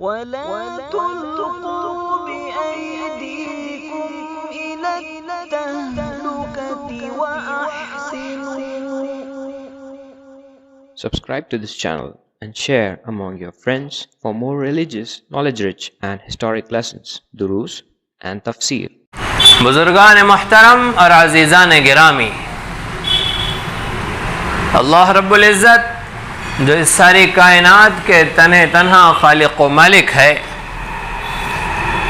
ولا تلقوا بأيديكم إلى التهلكة وأحسنوا. Subscribe to this channel and share among your friends for more religious, knowledge-rich and historic lessons, durus and tafsir. بزرگان محترم اور عزیزان گرامی، اللہ رب العزت جو اس ساری کائنات کے تنہا خالق و مالک ہے،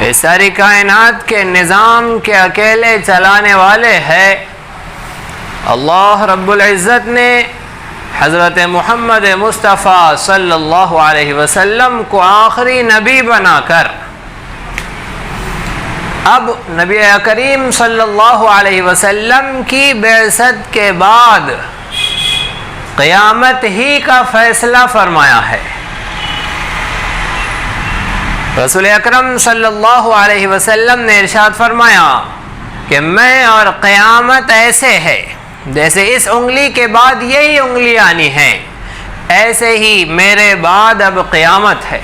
اس ساری کائنات کے نظام کے اکیلے چلانے والے ہیں، اللہ رب العزت نے حضرت محمد مصطفیٰ صلی اللہ علیہ وسلم کو آخری نبی بنا کر اب نبی کریم صلی اللہ علیہ وسلم کی بعثت کے بعد قیامت ہی کا فیصلہ فرمایا ہے۔ رسول اکرم صلی اللہ علیہ وسلم نے ارشاد فرمایا کہ میں اور قیامت ایسے ہے جیسے اس انگلی کے بعد یہی انگلی آنی ہے، ایسے ہی میرے بعد اب قیامت ہے۔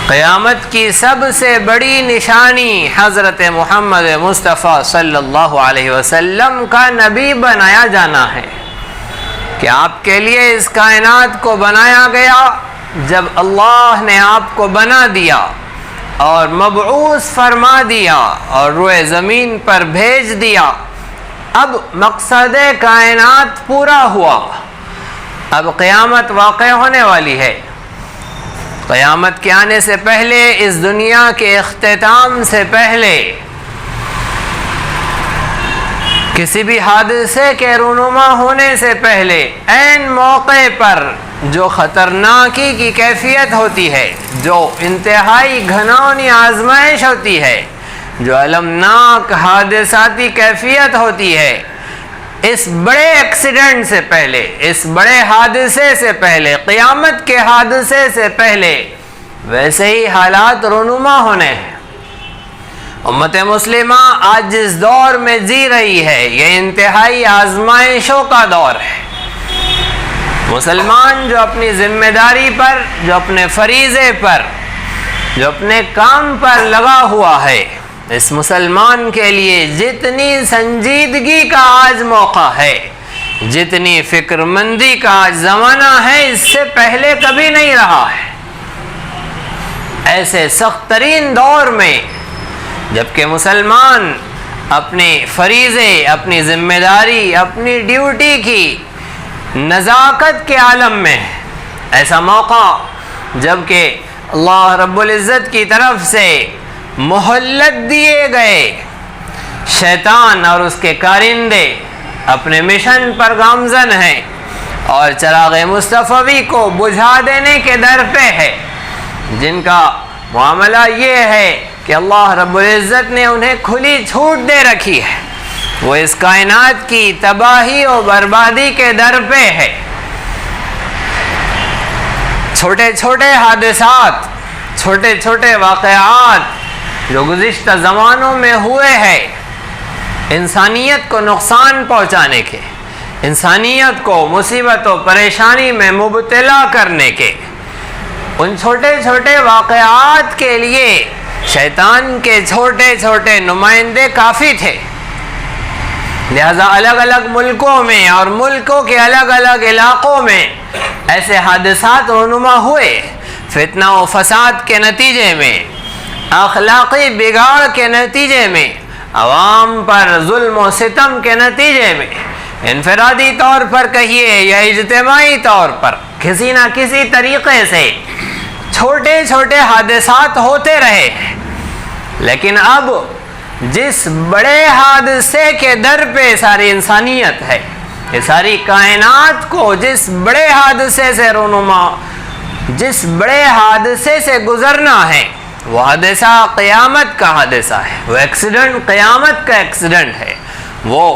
قیامت کی سب سے بڑی نشانی حضرت محمد مصطفیٰ صلی اللہ علیہ وسلم کا نبی بنایا جانا ہے کہ آپ کے لیے اس کائنات کو بنایا گیا۔ جب اللہ نے آپ کو بنا دیا اور مبعوث فرما دیا اور روئے زمین پر بھیج دیا، اب مقصد کائنات پورا ہوا، اب قیامت واقع ہونے والی ہے۔ قیامت کے آنے سے پہلے، اس دنیا کے اختتام سے پہلے، کسی بھی حادثے کے رونما ہونے سے پہلے، عین موقع پر جو خطرناکی کی کیفیت ہوتی ہے، جو انتہائی گھناؤنی آزمائش ہوتی ہے، جو المناک حادثاتی کیفیت ہوتی ہے، اس بڑے ایکسیڈنٹ سے پہلے، اس بڑے حادثے سے پہلے، قیامت کے حادثے سے پہلے ویسے ہی حالات رونما ہونے ہیں۔ امت مسلمہ آج جس دور میں جی رہی ہے، یہ انتہائی آزمائشوں کا دور ہے۔ مسلمان جو اپنی ذمہ داری پر، جو اپنے فریضے پر، جو اپنے کام پر لگا ہوا ہے، اس مسلمان کے لیے جتنی سنجیدگی کا آج موقع ہے، جتنی فکر مندی کا آج زمانہ ہے، اس سے پہلے کبھی نہیں رہا ہے۔ ایسے سخت ترین دور میں جبکہ مسلمان اپنے فریضے، اپنی ذمہ داری، اپنی ڈیوٹی کی نزاکت کے عالم میں ہے، ایسا موقع جبکہ اللہ رب العزت کی طرف سے مہلت دیے گئے شیطان اور اس کے کارندے اپنے مشن پر گامزن ہیں اور چراغ مصطفی کو بجھا دینے کے در پہ ہے، جن کا معاملہ یہ ہے کہ اللہ رب العزت نے انہیں کھلی چھوٹ دے رکھی ہے، وہ اس کائنات کی تباہی و بربادی کے در پہ ہے۔ چھوٹے چھوٹے حادثات، چھوٹے چھوٹے واقعات جو گزشتہ زمانوں میں ہوئے ہیں، انسانیت کو نقصان پہنچانے کے، انسانیت کو مصیبت و پریشانی میں مبتلا کرنے کے، ان چھوٹے چھوٹے واقعات کے لیے شیطان کے چھوٹے چھوٹے نمائندے کافی تھے، لہذا الگ الگ ملکوں میں اور ملکوں کے الگ الگ علاقوں میں ایسے حادثات رونما ہوئے۔ فتنہ و فساد کے نتیجے میں، اخلاقی بگاڑ کے نتیجے میں، عوام پر ظلم و ستم کے نتیجے میں، انفرادی طور پر کہیے یا اجتماعی طور پر کسی نہ کسی طریقے سے چھوٹے چھوٹے حادثات ہوتے رہے۔ لیکن اب جس بڑے حادثے کے در پہ ساری انسانیت ہے، یہ ساری کائنات کو جس بڑے حادثے سے رونما، جس بڑے حادثے سے گزرنا ہے، وہ حادثہ قیامت کا حادثہ ہے، وہ ایکسیڈنٹ قیامت کا ایکسیڈنٹ ہے، وہ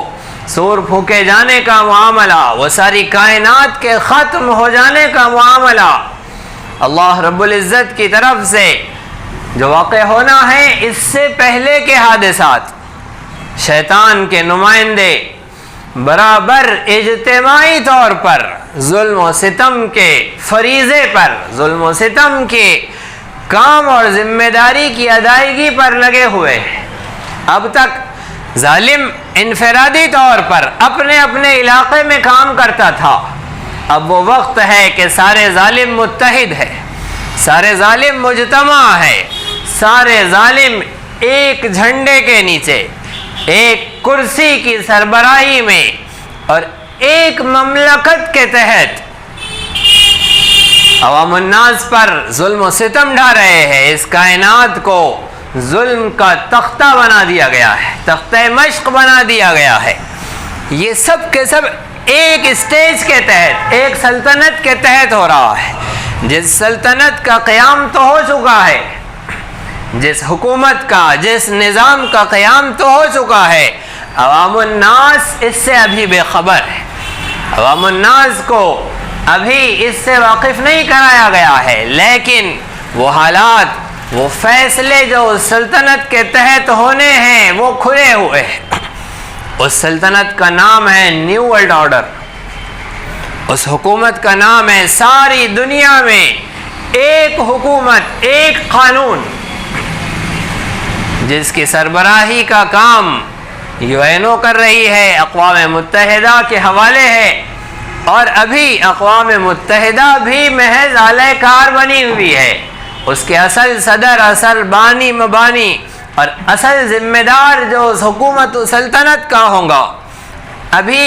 سور پھونکے جانے کا معاملہ، وہ ساری کائنات کے ختم ہو جانے کا معاملہ اللہ رب العزت کی طرف سے جو واقع ہونا ہے، اس سے پہلے کے حادثات شیطان کے نمائندے برابر اجتماعی طور پر ظلم و ستم کے فریضے پر، ظلم و ستم کے کام اور ذمہ داری کی ادائیگی پر لگے ہوئے ہیں۔ اب تک ظالم انفرادی طور پر اپنے اپنے علاقے میں کام کرتا تھا، اب وہ وقت ہے کہ سارے ظالم متحد ہے، سارے ظالم مجتمع ہے، سارے ظالم ایک جھنڈے کے نیچے، ایک کرسی کی سربراہی میں اور ایک مملکت کے تحت عوام الناس پر ظلم و ستم ڈھا رہے ہیں۔ اس کائنات کو ظلم کا تختہ بنا دیا گیا ہے، تختہ مشق بنا دیا گیا ہے۔ یہ سب کے سب ایک اسٹیج کے تحت، ایک سلطنت کے تحت ہو رہا ہے، جس سلطنت کا قیام تو ہو چکا ہے، جس حکومت کا، جس نظام کا قیام تو ہو چکا ہے، عوام الناس اس سے ابھی بے خبر ہے، عوام الناس کو ابھی اس سے واقف نہیں کرایا گیا ہے، لیکن وہ حالات، وہ فیصلے جو اس سلطنت کے تحت ہونے ہیں وہ کھلے ہوئے ہیں۔ اس سلطنت کا نام ہے نیو ورلڈ آرڈر، اس حکومت کا نام ہے ساری دنیا میں ایک حکومت، ایک قانون، جس کی سربراہی کا کام UN کر رہی ہے، اقوام متحدہ کے حوالے ہے، اور ابھی اقوام متحدہ بھی محض اعلی کار بنی ہوئی ہے۔ اس کے اصل صدر، اصل بانی مبانی اور اصل ذمہ دار جو اس حکومت و سلطنت کا ہوں گا، ابھی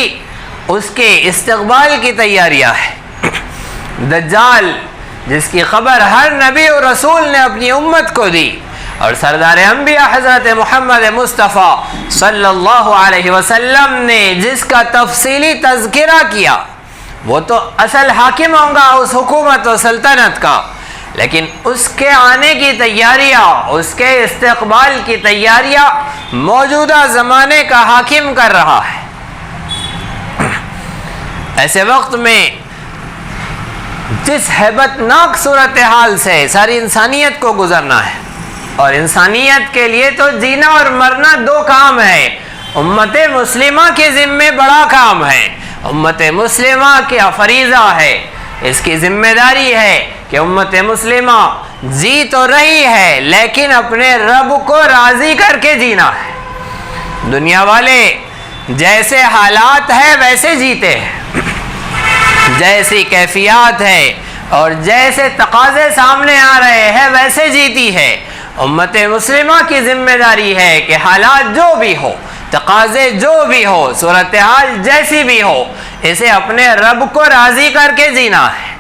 اس کے استقبال کی تیاریاں ہے۔ دجال جس کی خبر ہر نبی و رسول نے اپنی امت کو دی، اور سردار انبیاء حضرت محمد مصطفیٰ صلی اللہ علیہ وسلم نے جس کا تفصیلی تذکرہ کیا، وہ تو اصل حاکم ہوں گا اس حکومت و سلطنت کا، لیکن اس کے آنے کی تیاریاں، اس کے استقبال کی تیاریاں موجودہ زمانے کا حاکم کر رہا ہے۔ ایسے وقت میں جس ہیبت ناک صورتحال سے ساری انسانیت کو گزرنا ہے، اور انسانیت کے لیے تو جینا اور مرنا دو کام ہے، امت مسلمہ کے ذمے بڑا کام ہے، امت مسلمہ کا فریضہ ہے، اس کی ذمہ داری ہے کہ امت مسلمہ جی تو رہی ہے لیکن اپنے رب کو راضی کر کے جینا ہے۔ دنیا والے جیسے حالات ہے ویسے جیتے ہیں، جیسی کیفیات ہے اور جیسے تقاضے سامنے آ رہے ہیں ویسے جیتی ہے۔ امت مسلمہ کی ذمہ داری ہے کہ حالات جو بھی ہو، تقاضے جو بھی ہو، صورتحال جیسی بھی ہو، اسے اپنے رب کو راضی کر کے جینا ہے۔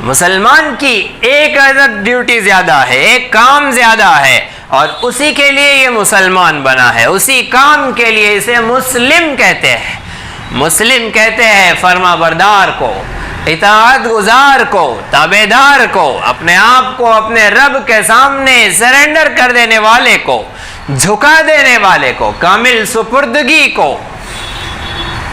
مسلمان کی ایک عدد ڈیوٹی زیادہ ہے، ایک کام زیادہ ہے، اور اسی کے لیے یہ مسلمان بنا ہے، اسی کام کے لیے اسے مسلم کہتے ہیں۔ مسلم کہتے ہیں فرما بردار کو، اطاعت گزار کو، تابعدار کو، اپنے آپ کو اپنے رب کے سامنے سرنڈر کر دینے والے کو، جھکا دینے والے کو، کامل سپردگی کو،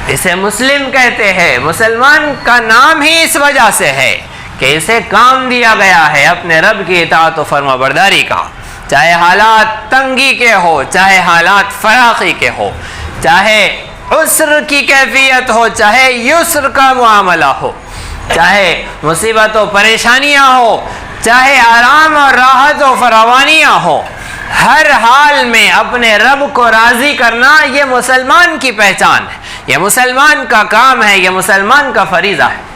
اسے مسلم کہتے ہیں۔ مسلمان کا نام ہی اس وجہ سے ہے کہ اسے کام دیا گیا ہے اپنے رب کی اطاعت و فرما برداری کا، چاہے حالات تنگی کے ہو، چاہے حالات فراخی کے ہو، چاہے عسر کی کیفیت ہو، چاہے یسر کا معاملہ ہو، چاہے مصیبت و پریشانیاں ہو، چاہے آرام اور راحت و فراوانیاں ہو، ہر حال میں اپنے رب کو راضی کرنا یہ مسلمان کی پہچان ہے، یہ مسلمان کا کام ہے، یہ مسلمان کا فریضہ ہے۔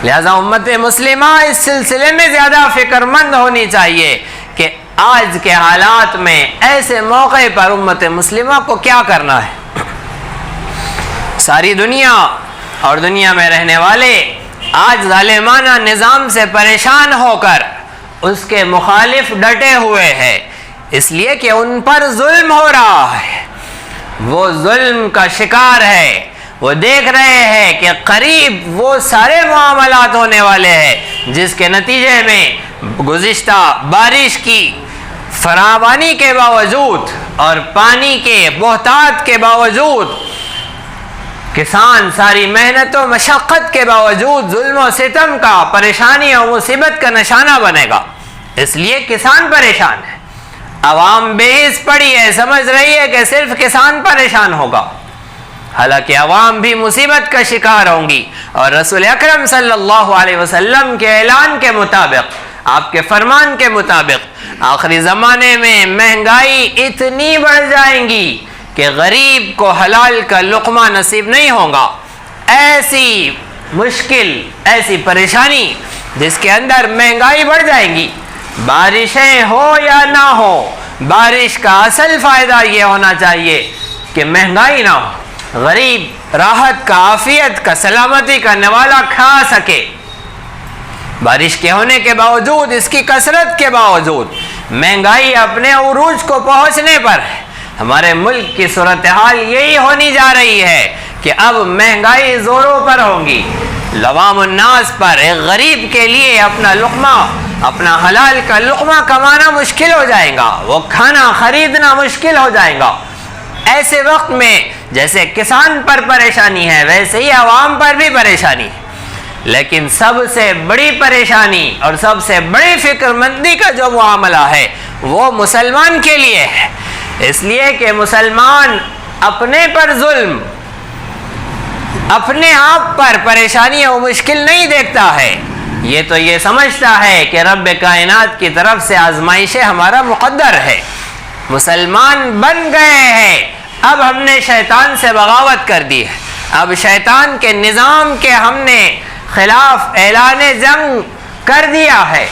لہذا امت مسلمہ اس سلسلے میں زیادہ فکر مند ہونی چاہیے کہ آج کے حالات میں ایسے موقع پر امت مسلمہ کو کیا کرنا ہے۔ ساری دنیا اور دنیا میں رہنے والے آج ظالمانہ نظام سے پریشان ہو کر اس کے مخالف ڈٹے ہوئے ہیں، اس لیے کہ ان پر ظلم ہو رہا ہے، وہ ظلم کا شکار ہے، وہ دیکھ رہے ہیں کہ قریب وہ سارے معاملات ہونے والے ہیں جس کے نتیجے میں گزشتہ بارش کی فراوانی کے باوجود اور پانی کے بہتات کے باوجود، کسان ساری محنت و مشقت کے باوجود ظلم و ستم کا، پریشانی اور مصیبت کا نشانہ بنے گا، اس لیے کسان پریشان ہے۔ عوام بے حس پڑی ہے، سمجھ رہی ہے کہ صرف کسان پریشان ہوگا، حالانکہ عوام بھی مصیبت کا شکار ہوں گی، اور رسول اکرم صلی اللہ علیہ وسلم کے اعلان کے مطابق آپ کے فرمان کے مطابق آخری زمانے میں مہنگائی اتنی بڑھ جائیں گی کہ غریب کو حلال کا لقمہ نصیب نہیں ہوگا. ایسی مشکل، ایسی پریشانی جس کے اندر مہنگائی بڑھ جائیں گی. بارشیں ہو یا نہ ہو، بارش کا اصل فائدہ یہ ہونا چاہیے کہ مہنگائی نہ ہو، غریب راحت کا، عافیت کا، سلامتی کا نوالا کھا سکے. بارش کے ہونے کے باوجود، اس کی کثرت کے باوجود مہنگائی اپنے عروج کو پہنچنے پر ہے. ہمارے ملک کی صورتحال یہی ہونی جا رہی ہے کہ اب مہنگائی زوروں پر ہوگی. لوام الناس پر ایک غریب کے لیے اپنا لقمہ، اپنا حلال کا لقمہ کمانا مشکل ہو جائے گا، وہ کھانا خریدنا مشکل ہو جائے گا. ایسے وقت میں جیسے کسان پر پریشانی ہے ویسے ہی عوام پر بھی پریشانی ہے. لیکن سب سے بڑی پریشانی اور سب سے بڑی فکر مندی کا جو معاملہ ہے وہ مسلمان کے لیے ہے. اس لیے کہ مسلمان اپنے پر ظلم، اپنے آپ پر پریشانی و مشکل نہیں دیکھتا ہے. یہ تو یہ سمجھتا ہے کہ رب کائنات کی طرف سے آزمائشیں ہمارا مقدر ہے. مسلمان بن گئے ہیں، اب ہم نے شیطان سے بغاوت کر دی ہے، اب شیطان کے نظام کے ہم نے خلاف اعلان جنگ کر دیا ہے.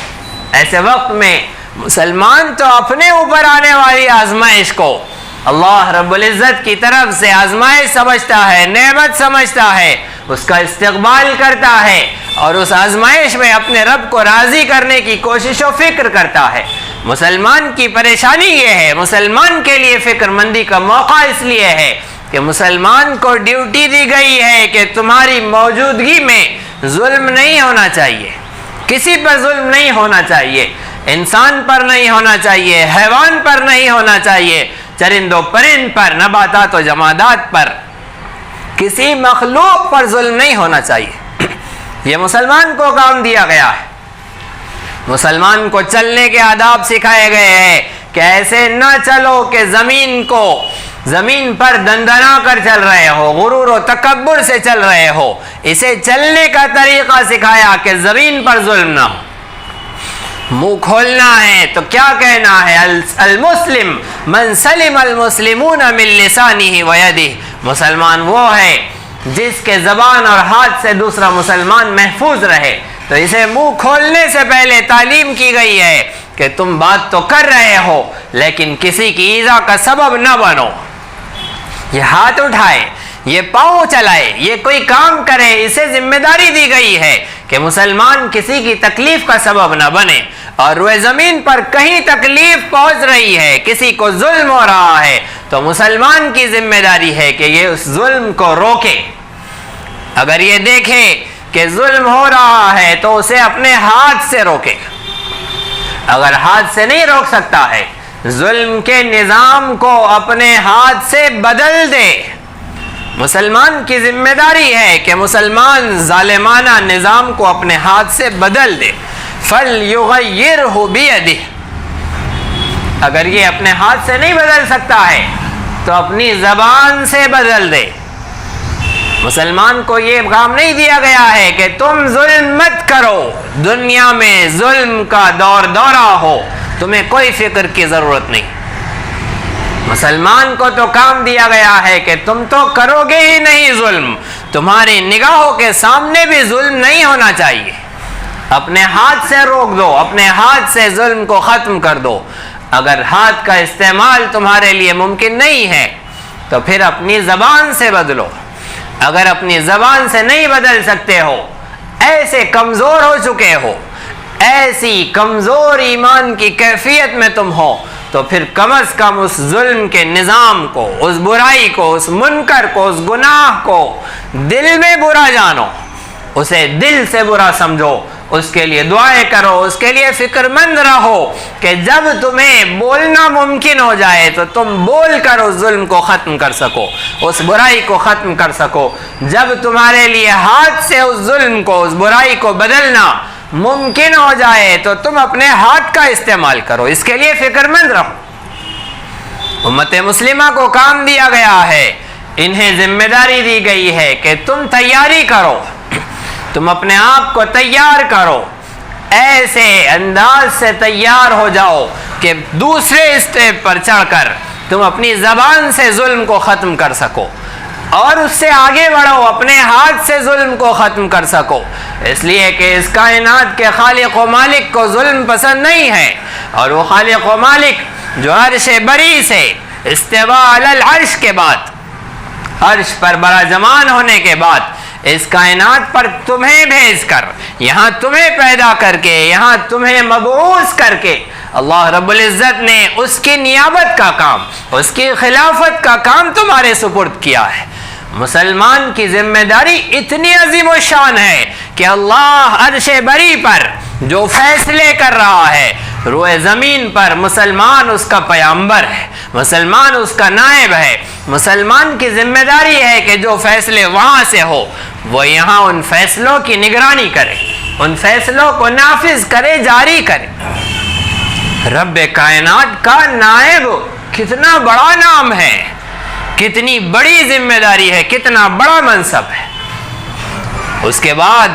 ایسے وقت میں مسلمان تو اپنے اوپر آنے والی آزمائش کو اللہ رب العزت کی طرف سے آزمائش سمجھتا ہے، نعمت سمجھتا ہے، اس کا استقبال کرتا ہے اور اس آزمائش میں اپنے رب کو راضی کرنے کی کوشش و فکر کرتا ہے. مسلمان کی پریشانی یہ ہے، مسلمان کے لیے فکر مندی کا موقع اس لیے ہے کہ مسلمان کو ڈیوٹی دی گئی ہے کہ تمہاری موجودگی میں ظلم نہیں ہونا چاہیے، کسی پر ظلم نہیں ہونا چاہیے، انسان پر نہیں ہونا چاہیے، حیوان پر نہیں ہونا چاہیے، چرند و پرند پر، نباتات و جمادات پر، کسی مخلوق پر ظلم نہیں ہونا چاہیے. یہ مسلمان کو کام دیا گیا ہے. مسلمان کو چلنے کے آداب سکھائے گئے ہیں کہ ایسے نہ چلو کہ زمین پر دندنا کر چل رہے ہو، غرور و تکبر سے چل رہے ہو. اسے چلنے کا طریقہ سکھایا کہ زمین پر ظلم نہ ہو. منہ کھولنا ہے تو کیا کہنا ہے؟ المسلم من سلم المسلمون من لسانہ و یدہ. مسلمان وہ ہے جس کے زبان اور ہاتھ سے دوسرا مسلمان محفوظ رہے. تو اسے منہ کھولنے سے پہلے تعلیم کی گئی ہے کہ تم بات تو کر رہے ہو لیکن کسی کی ایذا کا سبب نہ بنو. یہ ہاتھ اٹھائے، یہ پاؤں چلائے، یہ کوئی کام کرے، اسے ذمہ داری دی گئی ہے کہ مسلمان کسی کی تکلیف کا سبب نہ بنے. اور روئے زمین پر کہیں تکلیف پہنچ رہی ہے، کسی کو ظلم ہو رہا ہے تو مسلمان کی ذمہ داری ہے کہ یہ اس ظلم کو روکے. اگر یہ دیکھے کہ ظلم ہو رہا ہے تو اسے اپنے ہاتھ سے روکے. اگر ہاتھ سے نہیں روک سکتا ہے، ظلم کے نظام کو اپنے ہاتھ سے بدل دے. مسلمان کی ذمہ داری ہے کہ مسلمان ظالمانہ نظام کو اپنے ہاتھ سے بدل دے. فَلْيُغَيِّرْهُ بِيَدِهِ. اگر یہ اپنے ہاتھ سے نہیں بدل سکتا ہے تو اپنی زبان سے بدل دے. مسلمان کو یہ کام نہیں دیا گیا ہے کہ تم ظلم مت کرو، دنیا میں ظلم کا دورہ ہو، تمہیں کوئی فکر کی ضرورت نہیں. مسلمان کو تو کام دیا گیا ہے کہ تم تو کرو گے ہی نہیں ظلم، تمہاری نگاہوں کے سامنے بھی ظلم نہیں ہونا چاہیے. اپنے ہاتھ سے روک دو، اپنے ہاتھ سے ظلم کو ختم کر دو. اگر ہاتھ کا استعمال تمہارے لیے ممکن نہیں ہے تو پھر اپنی زبان سے بدلو. اگر اپنی زبان سے نہیں بدل سکتے ہو، ایسے کمزور ہو چکے ہو، ایسی کمزور ایمان کی کیفیت میں تم ہو تو پھر کم از کم اس ظلم کے نظام کو، اس برائی کو، اس منکر کو، اس گناہ کو دل میں برا جانو، اسے دل سے برا سمجھو، اس کے لیے دعائیں کرو، اس کے لیے فکر مند رہو کہ جب تمہیں بولنا ممکن ہو جائے تو تم بول کر اس ظلم کو ختم کر سکو، اس برائی کو ختم کر سکو. جب تمہارے لیے ہاتھ سے اس ظلم کو، اس برائی کو بدلنا ممکن ہو جائے تو تم اپنے ہاتھ کا استعمال کرو، اس کے لیے فکر مند رہو. امت مسلمہ کو کام دیا گیا ہے، انہیں ذمہ داری دی گئی ہے کہ تم تیاری کرو، تم اپنے آپ کو تیار کرو. ایسے انداز سے تیار ہو جاؤ کہ دوسرے اسٹیپ پر چڑھ کر تم اپنی زبان سے ظلم کو ختم کر سکو اور اس سے آگے بڑھو، اپنے ہاتھ سے ظلم کو ختم کر سکو، اس لیے کہ اس کائنات کے خالق و مالک کو ظلم پسند نہیں ہے، اور وہ خالق و مالک جو عرش بری سے استواء علی العرش کے بعد، عرش پر براجمان ہونے کے بعد اس کائنات پر تمہیں بھیج کر، یہاں تمہیں پیدا کر کے، یہاں تمہیں مبعوث کر کے اللہ رب العزت نے اس کی نیابت کا کام، اس کی خلافت کا کام تمہارے سپرد کیا ہے۔ مسلمان کی ذمہ داری اتنی عظیم و شان ہے کہ اللہ عرش بری پر جو فیصلے کر رہا ہے، روئے زمین پر مسلمان اس کا پیامبر ہے، مسلمان اس کا نائب ہے، مسلمان کی ذمہ داری ہے کہ جو فیصلے وہاں سے ہو وہ یہاں ان فیصلوں کی نگرانی کرے، ان فیصلوں کو نافذ کرے، جاری کرے۔ رب کائنات کا نائب کتنا بڑا نام ہے، کتنی بڑی ذمہ داری ہے، کتنا بڑا منصب ہے۔ اس کے بعد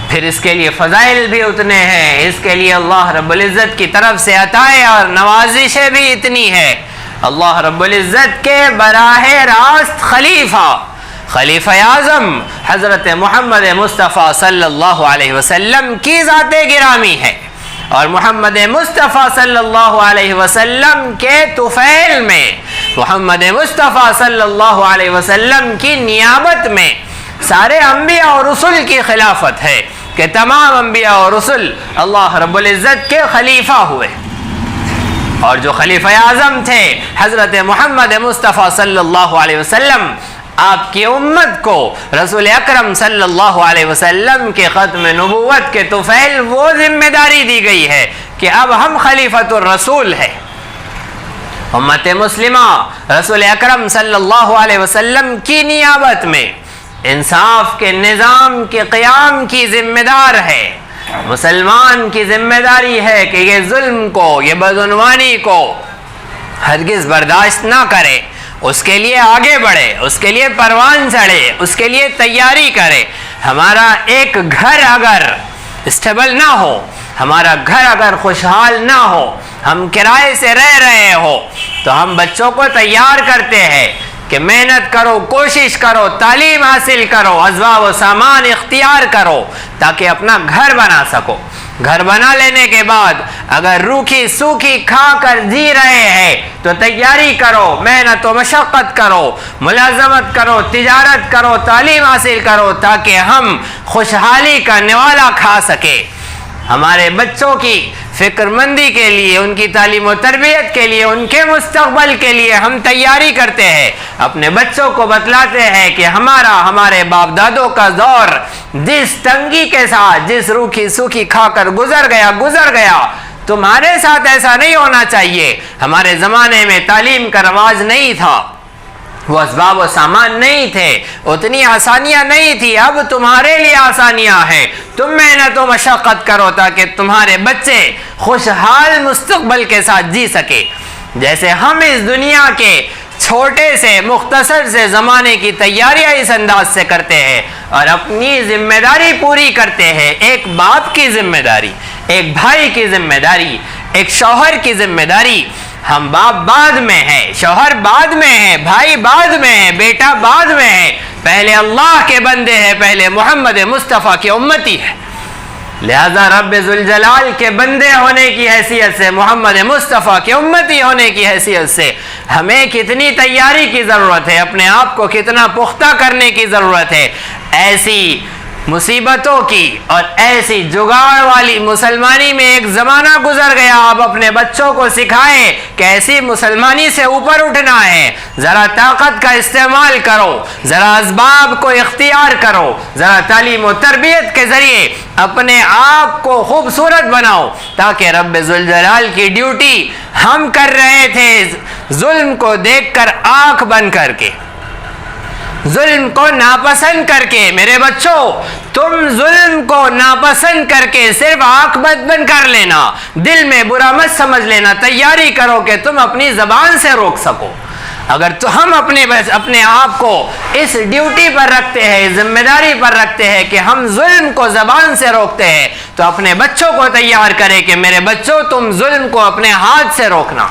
پھر اس کے لیے فضائل بھی اتنے ہیں، اس کے لیے اللہ رب العزت کی طرف سے عطائیں اور نوازشیں بھی اتنی ہے۔ اللہ رب العزت کے براہ راست خلیفہ اعظم حضرت محمد مصطفیٰ صلی اللہ علیہ وسلم کی ذات گرامی ہے، اور محمد مصطفیٰ صلی اللہ علیہ وسلم کے طفیل میں، محمد مصطفیٰ صلی اللہ علیہ وسلم کی نیابت میں سارے انبیاء اور رسل کی خلافت ہے کہ تمام انبیاء اور رسل اللہ رب العزت کے خلیفہ ہوئے، اور جو خلیفہ اعظم تھے حضرت محمد مصطفیٰ صلی اللہ علیہ وسلم، آپ کی امت کو رسول اکرم صلی اللہ علیہ وسلم کے ختم نبوت کے طفیل وہ ذمہ داری دی گئی ہے کہ اب ہم خلیفۃ الرسول ہیں۔ امت مسلمہ رسول اکرم صلی اللہ علیہ وسلم کی نیابت میں انصاف کے نظام کے قیام کی ذمہ دار ہے۔ مسلمان کی ذمہ داری ہے کہ یہ ظلم کو، یہ بدعنوانی کو ہرگز برداشت نہ کرے، اس کے لیے آگے بڑھے، اس کے لیے پروان چڑھے، اس کے لیے تیاری کرے۔ ہمارا ایک گھر اگر اسٹیبل نہ ہو، ہمارا گھر اگر خوشحال نہ ہو، ہم کرائے سے رہ رہے ہو، تو ہم بچوں کو تیار کرتے ہیں کہ محنت کرو، کوشش کرو، تعلیم حاصل کرو، اسباب و سامان اختیار کرو تاکہ اپنا گھر بنا سکو۔ گھر بنا لینے کے بعد اگر روکھی سوکھی کھا کر جی رہے ہیں تو تیاری کرو، محنت و مشقت کرو، ملازمت کرو، تجارت کرو، تعلیم حاصل کرو تاکہ ہم خوشحالی کا نوالا کھا سکے۔ ہمارے بچوں کی فکر مندی کے لیے، ان کی تعلیم و تربیت کے لیے، ان کے مستقبل کے لیے ہم تیاری کرتے ہیں، اپنے بچوں کو بتلاتے ہیں کہ ہمارے باپ دادوں کا دور جس تنگی کے ساتھ، جس روکھی سوکھی کھا کر گزر گیا، تمہارے ساتھ ایسا نہیں ہونا چاہیے۔ ہمارے زمانے میں تعلیم کا رواج نہیں تھا، وہ اسباب و سامان نہیں تھے، اتنی آسانیاں نہیں تھی، اب تمہارے لیے آسانیاں ہیں۔ تم محنت و مشقت کرو تاکہ تمہارے بچے خوشحال مستقبل کے ساتھ جی سکے۔ جیسے ہم اس دنیا کے چھوٹے سے مختصر سے زمانے کی تیاریاں اس انداز سے کرتے ہیں اور اپنی ذمہ داری پوری کرتے ہیں، ایک باپ کی ذمہ داری، ایک بھائی کی ذمہ داری، ایک شوہر کی ذمہ داری۔ ہم باپ بعد میں ہے، شوہر بعد میں ہے، بھائی بعد میں ہے، بیٹا بعد میں ہے، پہلے اللہ کے بندے ہیں، پہلے محمد مصطفیٰ کی امتی ہے۔ لہذا رب ذوالجلال کے بندے ہونے کی حیثیت سے، محمد مصطفیٰ کی امتی ہونے کی حیثیت سے ہمیں کتنی تیاری کی ضرورت ہے، اپنے آپ کو کتنا پختہ کرنے کی ضرورت ہے۔ ایسی مصیبتوں کی اور ایسی جگاڑ والی مسلمانی میں ایک زمانہ گزر گیا، آپ اپنے بچوں کو سکھائیں کہ ایسی مسلمانی سے اوپر اٹھنا ہے، ذرا طاقت کا استعمال کرو، ذرا اسباب کو اختیار کرو، ذرا تعلیم و تربیت کے ذریعے اپنے آپ کو خوبصورت بناؤ تاکہ رب ذوالجلال کی ڈیوٹی ہم کر رہے تھے ظلم کو دیکھ کر آنکھ بند کر کے، ظلم کو ناپسند کر کے۔ میرے بچوں، تم ظلم کو ناپسند کر کے صرف آنکھ بند کر لینا، دل میں برا مت سمجھ لینا، تیاری کرو کہ تم اپنی زبان سے روک سکو، اگر تو ہم اپنے آپ کو اس ڈیوٹی پر رکھتے ہیں، ذمہ داری پر رکھتے ہیں کہ ہم ظلم کو زبان سے روکتے ہیں، تو اپنے بچوں کو تیار کریں کہ میرے بچوں تم ظلم کو اپنے ہاتھ سے روکنا،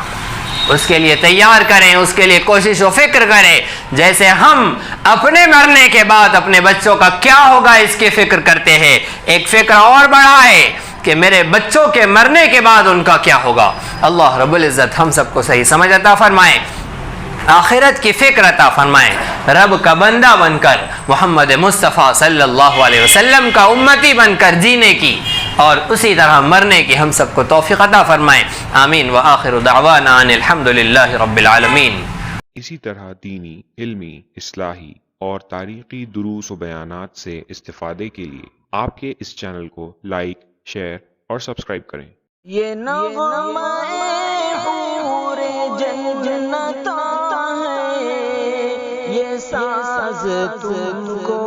اس کے لیے تیار کریں، اس کے لیے کوشش و فکر کریں، جیسے ہم اپنے مرنے کے بعد اپنے بچوں کا کیا ہوگا اس کی فکر کرتے ہیں، ایک فکر اور بڑا ہے کہ میرے بچوں کے مرنے کے بعد ان کا کیا ہوگا۔ اللہ رب العزت ہم سب کو صحیح سمجھ عطا فرمائے، آخرت کی فکر عطا فرمائے، رب کا بندہ بن کر محمد مصطفیٰ صلی اللہ علیہ وسلم کا امتی بن کر جینے کی اور اسی طرح مرنے کی ہم سب کو توفیق عطا فرمائے، آمین۔ وآخر دعوانا ان الحمدللہ رب العالمین۔ اسی طرح دینی، علمی، اصلاحی اور تاریخی دروس و بیانات سے استفادے کے لیے آپ کے اس چینل کو لائک، شیئر اور سبسکرائب کریں۔ یہ نغمہ حور جنت ہے، یہ ساز تم کو